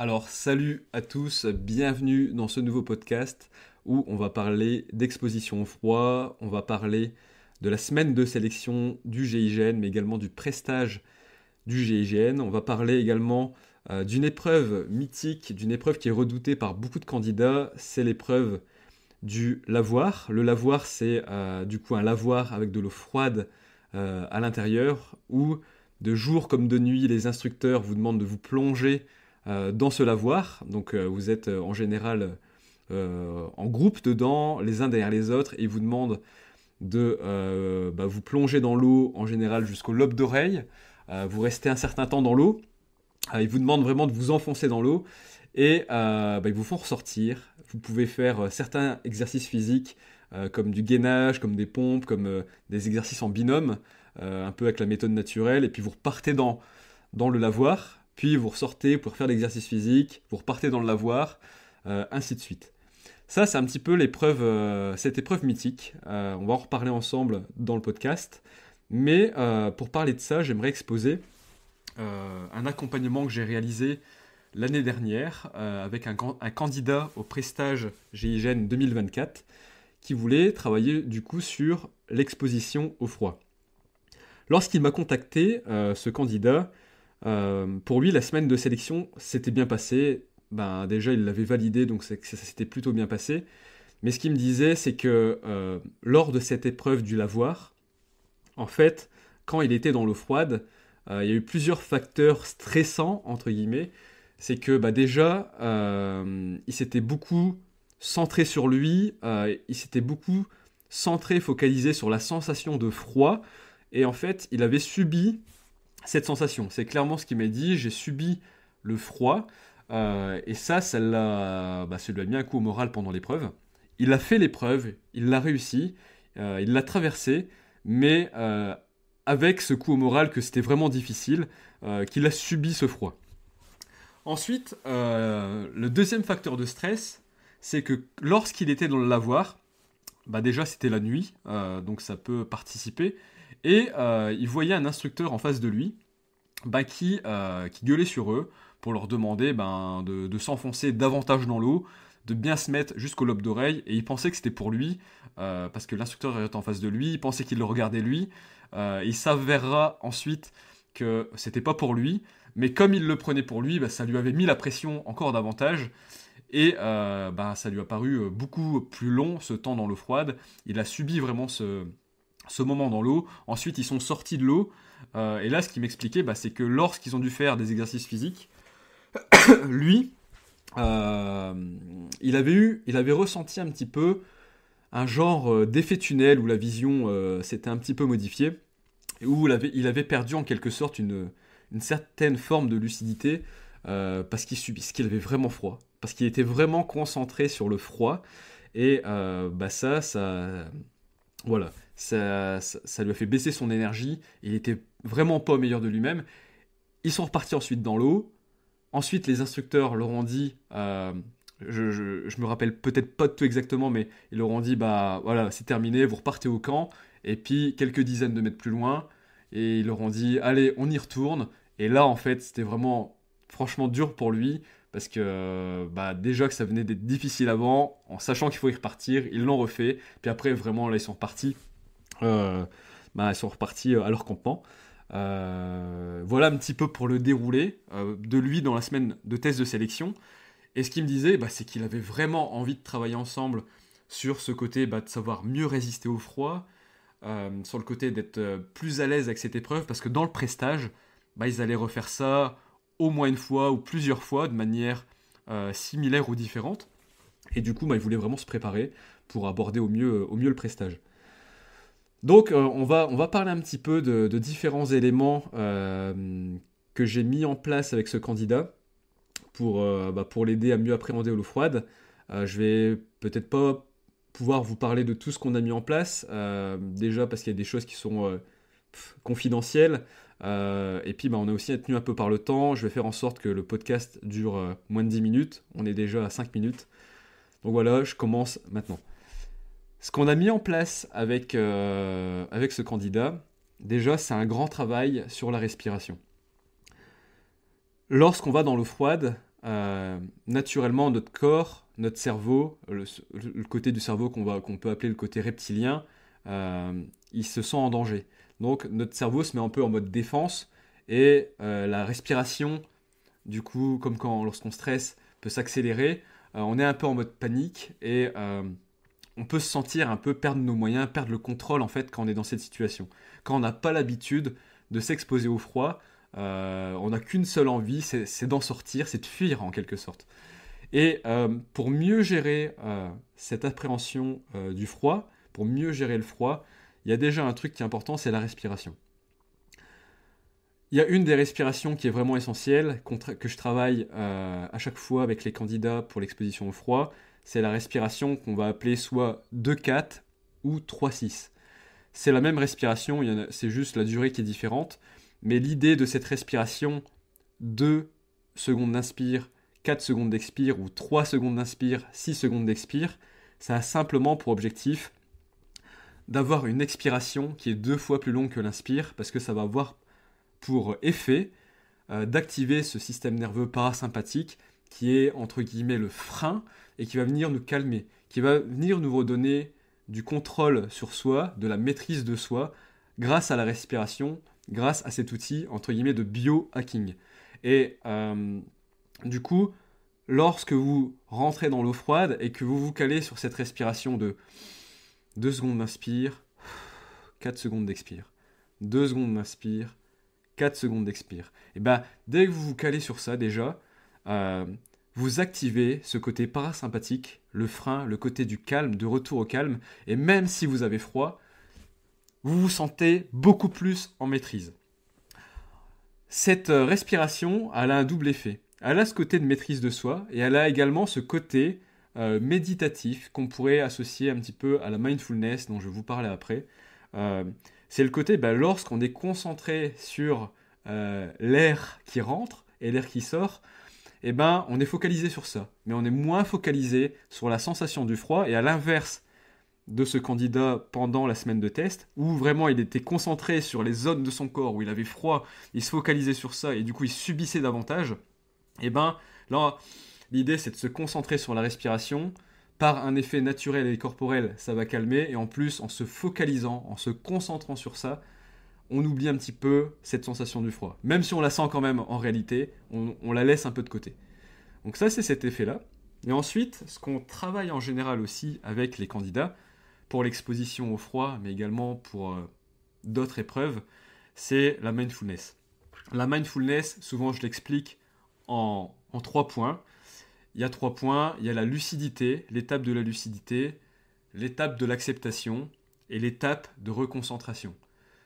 Alors, salut à tous, bienvenue dans ce nouveau podcast où on va parler d'exposition au froid, on va parler de la semaine de sélection du GIGN, mais également du prestage du GIGN. On va parler également d'une épreuve mythique, d'une épreuve qui est redoutée par beaucoup de candidats, c'est l'épreuve du lavoir. Le lavoir, c'est du coup un lavoir avec de l'eau froide à l'intérieur, où de jour comme de nuit, les instructeurs vous demandent de vous plonger dans ce lavoir. Donc vous êtes en général en groupe dedans, les uns derrière les autres, et ils vous demandent de vous plonger dans l'eau, en général jusqu'au lobe d'oreille. Vous restez un certain temps dans l'eau. Ils vous demandent vraiment de vous enfoncer dans l'eau et ils vous font ressortir. Vous pouvez faire certains exercices physiques comme du gainage, comme des pompes, comme des exercices en binôme, un peu avec la méthode naturelle, et puis vous repartez dans le lavoir, puis vous ressortez pour faire l'exercice physique, vous repartez dans le lavoir, ainsi de suite. Ça, c'est un petit peu cette épreuve mythique. On va en reparler ensemble dans le podcast. Mais pour parler de ça, j'aimerais exposer un accompagnement que j'ai réalisé l'année dernière avec un candidat au prestage GIGN 2024 qui voulait travailler du coup sur l'exposition au froid. Lorsqu'il m'a contacté, ce candidat, pour lui, la semaine de sélection s'était bien passée. Déjà, il l'avait validé, donc ça s'était plutôt bien passé. Mais ce qu'il me disait, c'est que lors de cette épreuve du lavoir, en fait, quand il était dans l'eau froide, il y a eu plusieurs facteurs stressants, entre guillemets. C'est que déjà, il s'était beaucoup centré sur lui, il s'était beaucoup centré, focalisé sur la sensation de froid. Et en fait, il avait subi cette sensation. C'est clairement ce qu'il m'a dit, j'ai subi le froid. Et ça lui a mis un coup au moral pendant l'épreuve. Il a fait l'épreuve, il l'a réussi, il l'a traversé, mais avec ce coup au moral que c'était vraiment difficile, qu'il a subi ce froid. Ensuite, le deuxième facteur de stress, c'est que lorsqu'il était dans le lavoir, déjà c'était la nuit, donc ça peut participer, et il voyait un instructeur en face de lui qui gueulait sur eux pour leur demander de s'enfoncer davantage dans l'eau, de bien se mettre jusqu'au lobe d'oreille, et il pensait que c'était pour lui, parce que l'instructeur était en face de lui, il pensait qu'il le regardait lui, il s'avérera ensuite que c'était pas pour lui, mais comme il le prenait pour lui, ça lui avait mis la pression encore davantage, et ça lui a paru beaucoup plus long ce temps dans l'eau froide. Il a subi vraiment ce moment dans l'eau. Ensuite, ils sont sortis de l'eau, et là, ce qu'il m'expliquait, c'est que lorsqu'ils ont dû faire des exercices physiques, lui, il avait ressenti un petit peu un genre d'effet tunnel où la vision s'était un petit peu modifiée, et où il avait perdu en quelque sorte une certaine forme de lucidité parce qu'il avait vraiment froid, parce qu'il était vraiment concentré sur le froid, et voilà, ça lui a fait baisser son énergie, il était vraiment pas au meilleur de lui-même. Ils sont repartis ensuite dans l'eau. Ensuite, les instructeurs leur ont dit, je me rappelle peut-être pas de tout exactement, mais ils leur ont dit, voilà, c'est terminé, vous repartez au camp. Et puis, quelques dizaines de mètres plus loin, et ils leur ont dit, allez, on y retourne. Et là, en fait, c'était vraiment, franchement, dur pour lui, parce que déjà que ça venait d'être difficile avant, en sachant qu'il faut y repartir, ils l'ont refait. Puis après, vraiment, là, ils sont repartis. Ils sont repartis à leur campement. Voilà un petit peu pour le déroulé de lui dans la semaine de test de sélection. Et ce qu'il me disait, c'est qu'il avait vraiment envie de travailler ensemble sur ce côté de savoir mieux résister au froid, sur le côté d'être plus à l'aise avec cette épreuve, parce que dans le prestage, ils allaient refaire ça au moins une fois ou plusieurs fois de manière similaire ou différente. Et du coup, ils voulaient vraiment se préparer pour aborder au mieux le prestage. Donc on va parler un petit peu de différents éléments que j'ai mis en place avec ce candidat pour l'aider à mieux appréhender l'eau froide. Je vais peut-être pas pouvoir vous parler de tout ce qu'on a mis en place, déjà parce qu'il y a des choses qui sont confidentielles, et puis on est aussi tenu un peu par le temps. Je vais faire en sorte que le podcast dure moins de 10 minutes, on est déjà à 5 minutes. Donc voilà, je commence maintenant. Ce qu'on a mis en place avec ce candidat, déjà, c'est un grand travail sur la respiration. Lorsqu'on va dans l'eau froide, naturellement, notre corps, notre cerveau, le côté du cerveau qu'on peut appeler le côté reptilien, il se sent en danger. Donc notre cerveau se met un peu en mode défense et la respiration, du coup, comme lorsqu'on stresse, peut s'accélérer. On est un peu en mode panique et on peut se sentir un peu perdre nos moyens, perdre le contrôle en fait quand on est dans cette situation. Quand on n'a pas l'habitude de s'exposer au froid, on n'a qu'une seule envie, c'est d'en sortir, c'est de fuir en quelque sorte. Et pour mieux gérer cette appréhension du froid, pour mieux gérer le froid, il y a déjà un truc qui est important, c'est la respiration. Il y a une des respirations qui est vraiment essentielle, que je travaille à chaque fois avec les candidats pour l'exposition au froid, c'est la respiration qu'on va appeler soit 2-4 ou 3-6. C'est la même respiration, c'est juste la durée qui est différente, mais l'idée de cette respiration, 2 secondes d'inspire, 4 secondes d'expire, ou 3 secondes d'inspire, 6 secondes d'expire, ça a simplement pour objectif d'avoir une expiration qui est 2 fois plus longue que l'inspire, parce que ça va avoir pour effet d'activer ce système nerveux parasympathique qui est entre guillemets le frein et qui va venir nous calmer, qui va venir nous redonner du contrôle sur soi, de la maîtrise de soi, grâce à la respiration, grâce à cet outil entre guillemets de biohacking. Et du coup, lorsque vous rentrez dans l'eau froide et que vous vous calez sur cette respiration de 2 secondes d'inspire, 4 secondes d'expire, 2 secondes d'inspire, 4 secondes d'expire. Et bien, dès que vous vous calez sur ça déjà, vous activez ce côté parasympathique, le frein, le côté du calme, de retour au calme, et même si vous avez froid, vous vous sentez beaucoup plus en maîtrise. Cette respiration, elle a un double effet. Elle a ce côté de maîtrise de soi, et elle a également ce côté méditatif qu'on pourrait associer un petit peu à la mindfulness dont je vais vous parler après. C'est le côté, lorsqu'on est concentré sur l'air qui rentre et l'air qui sort, on est focalisé sur ça. Mais on est moins focalisé sur la sensation du froid. Et à l'inverse de ce candidat pendant la semaine de test, où vraiment il était concentré sur les zones de son corps où il avait froid, il se focalisait sur ça et du coup il subissait davantage, là, l'idée c'est de se concentrer sur la respiration. Par un effet naturel et corporel, ça va calmer. Et en plus, en se focalisant, en se concentrant sur ça, on oublie un petit peu cette sensation du froid. Même si on la sent quand même en réalité, on la laisse un peu de côté. Donc ça, c'est cet effet-là. Et ensuite, ce qu'on travaille en général aussi avec les candidats, pour l'exposition au froid, mais également pour d'autres épreuves, c'est la mindfulness. La mindfulness, souvent je l'explique en 3 points. Il y a 3 points, il y a la lucidité, l'étape de la lucidité, l'étape de l'acceptation et l'étape de reconcentration.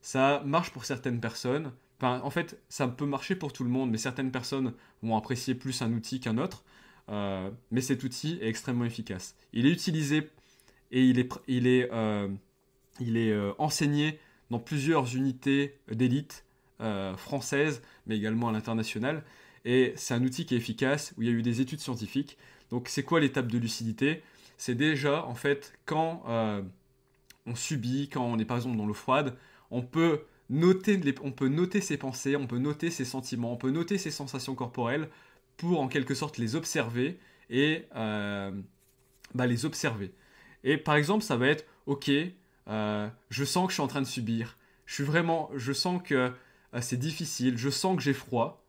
Ça marche pour certaines personnes, en fait ça peut marcher pour tout le monde, mais certaines personnes vont apprécier plus un outil qu'un autre, mais cet outil est extrêmement efficace. Il est utilisé et il est enseigné dans plusieurs unités d'élite françaises, mais également à l'international. Et c'est un outil qui est efficace, où il y a eu des études scientifiques. Donc c'est quoi l'étape de lucidité ? C'est déjà, en fait, quand on subit, quand on est par exemple dans l'eau froide, on peut noter ses pensées, on peut noter ses sentiments, on peut noter ses sensations corporelles pour en quelque sorte les observer et les observer. Et par exemple, ça va être, ok, je sens que je suis en train de subir, je sens que c'est difficile, je sens que j'ai froid.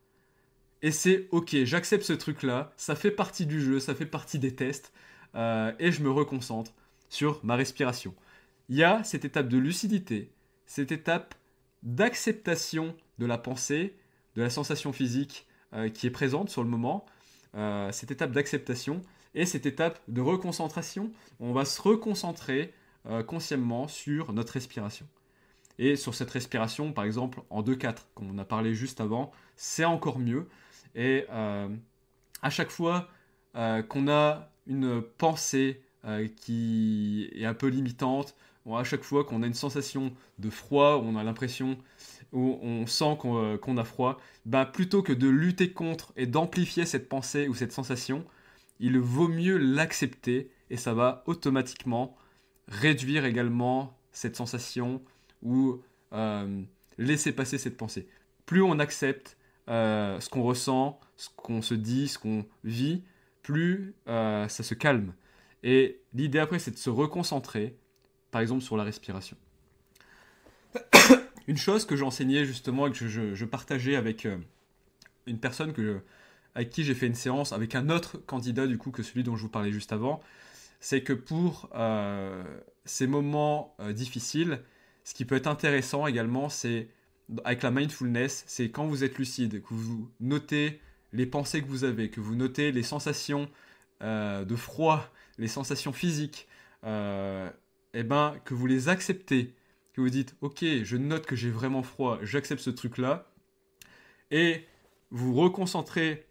Et c'est ok, j'accepte ce truc-là, ça fait partie du jeu, ça fait partie des tests, et je me reconcentre sur ma respiration. Il y a cette étape de lucidité, cette étape d'acceptation de la pensée, de la sensation physique qui est présente sur le moment, cette étape d'acceptation, et cette étape de reconcentration. On va se reconcentrer consciemment sur notre respiration. Et sur cette respiration, par exemple, en 2-4, comme on a parlé juste avant, c'est encore mieux. Et à chaque fois qu'on a une pensée qui est un peu limitante, ou à chaque fois qu'on a une sensation de froid, où on a l'impression, où on sent qu'on a froid, plutôt que de lutter contre et d'amplifier cette pensée ou cette sensation, il vaut mieux l'accepter et ça va automatiquement réduire également cette sensation ou laisser passer cette pensée. Plus on accepte ce qu'on ressent, ce qu'on se dit, ce qu'on vit, plus ça se calme. Et l'idée après, c'est de se reconcentrer, par exemple, sur la respiration. Une chose que j'enseignais justement et que je partageais avec une personne avec qui j'ai fait une séance, avec un autre candidat du coup que celui dont je vous parlais juste avant, c'est que pour ces moments difficiles, ce qui peut être intéressant également, c'est avec la mindfulness, c'est quand vous êtes lucide, que vous notez les pensées que vous avez, que vous notez les sensations de froid, les sensations physiques, et ben que vous les acceptez, que vous dites ok, je note que j'ai vraiment froid, j'accepte ce truc-là, et vous reconcentrez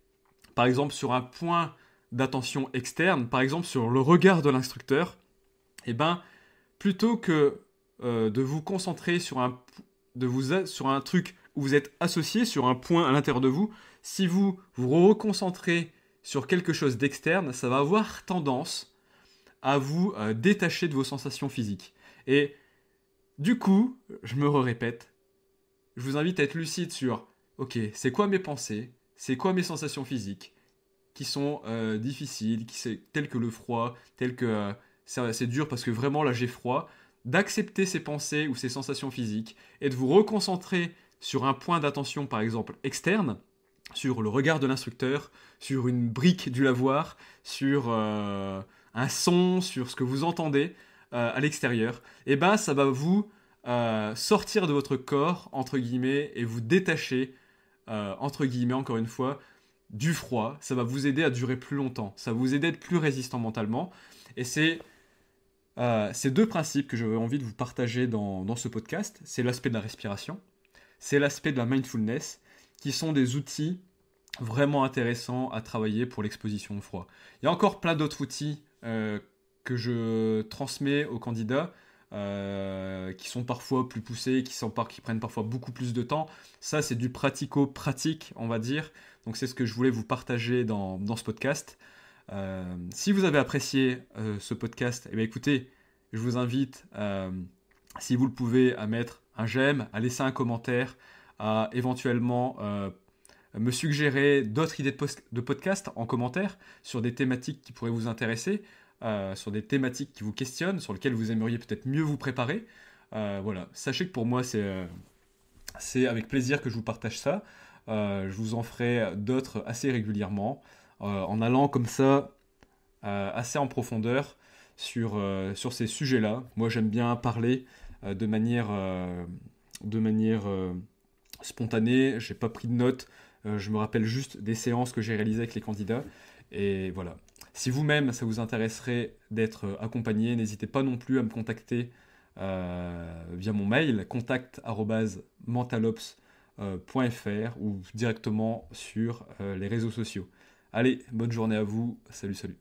par exemple sur un point d'attention externe, par exemple sur le regard de l'instructeur, et ben plutôt que de vous concentrer sur sur un truc où vous êtes associé, sur un point à l'intérieur de vous, si vous vous reconcentrez sur quelque chose d'externe, ça va avoir tendance à vous détacher de vos sensations physiques. Et du coup, je me répète, je vous invite à être lucide sur, ok, c'est quoi mes pensées, c'est quoi mes sensations physiques, qui sont difficiles, telles que le froid, telles que c'est dur parce que vraiment là j'ai froid, d'accepter ces pensées ou ces sensations physiques et de vous reconcentrer sur un point d'attention par exemple externe, sur le regard de l'instructeur, sur une brique du lavoir, sur un son, sur ce que vous entendez à l'extérieur, et ben ça va vous sortir de votre corps entre guillemets et vous détacher entre guillemets encore une fois du froid, ça va vous aider à durer plus longtemps, ça va vous aider à être plus résistant mentalement. Et c'est ces deux principes que j'avais envie de vous partager dans ce podcast. C'est l'aspect de la respiration, c'est l'aspect de la mindfulness, qui sont des outils vraiment intéressants à travailler pour l'exposition au froid. Il y a encore plein d'autres outils que je transmets aux candidats, qui sont parfois plus poussés, qui prennent parfois beaucoup plus de temps. Ça, c'est du pratico-pratique, on va dire. Donc c'est ce que je voulais vous partager dans ce podcast. Si vous avez apprécié ce podcast, eh bien, écoutez, je vous invite, si vous le pouvez, à mettre un j'aime, à laisser un commentaire, à éventuellement me suggérer d'autres idées de podcast en commentaire sur des thématiques qui pourraient vous intéresser, sur des thématiques qui vous questionnent, sur lesquelles vous aimeriez peut-être mieux vous préparer. Voilà, sachez que pour moi, c'est avec plaisir que je vous partage ça. Je vous en ferai d'autres assez régulièrement, en allant comme ça assez en profondeur sur ces sujets-là. Moi, j'aime bien parler de manière spontanée. J'ai pas pris de notes. Je me rappelle juste des séances que j'ai réalisées avec les candidats. Et voilà. Si vous-même, ça vous intéresserait d'être accompagné, n'hésitez pas non plus à me contacter via mon mail, contact@mentalops.fr ou directement sur les réseaux sociaux. Allez, bonne journée à vous. Salut, salut.